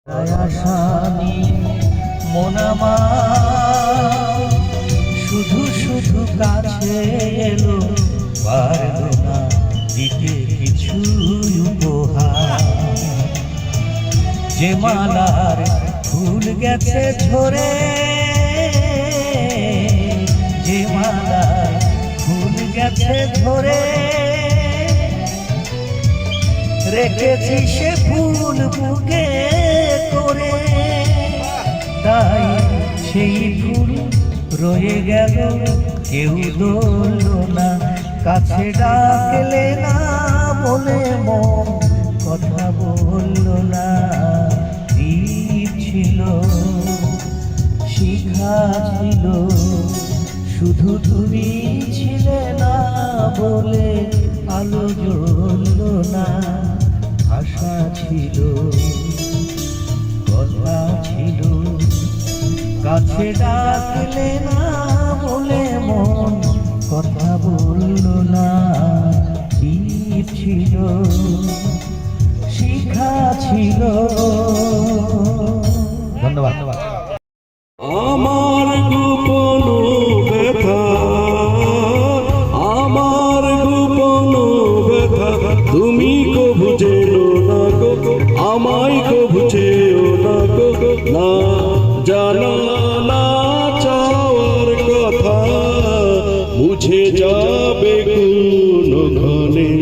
আশানি মন আমার শুধু শুধু কাছে এলো, পারলো না দিতে কিছু উপহার। যে মালার ফুল গেছে ঝরে, যে মালার ফুল গেছে ঝরে, রেখেছি সে ফুল বুকে করে। তাই সেই ফুল রয়ে গেল, কেউ ধরল না, কাছে ডাকলে না বলে মন কথা বলল না। দ্বীপ ছিল, শিখা ছিল, শুধু তুমি ছিলে না বলে আলো জ্বলল না। আশা ছিল, কথা ছিল, কাছে ডাকলে না বলে মন কথা বলল না। দ্বীপ ছিল, শিখা ছিল। ধন্যবাদ। আমার গোপন ব্যথা, আমার গোপন ব্যথা তুমি কবু যেও না গো, আমায় কবু যেও না গো। না জানা না চাওয়ার কথা মুছে যাবে কোন ক্ষণে।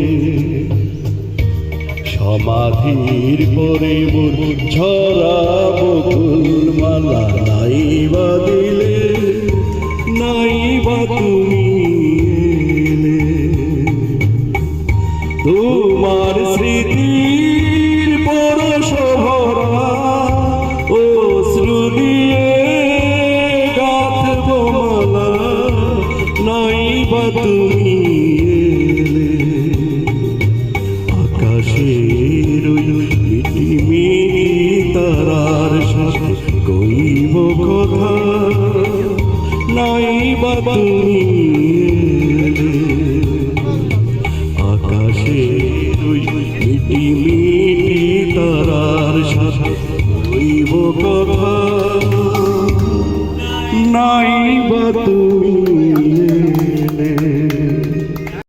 সমাধির পরে ঝরাবো ফুলমালা, নাই বা দিলে নাই বা তুমি এলে। তোমার স্মৃতির পরশ ভরা অশ্রু দিয়ে গাঁথবো মালা, নাই বা তুমি এলে। আকাশের মিটিমিটি তারার সাথে কইব কথা, নাই বা তুমি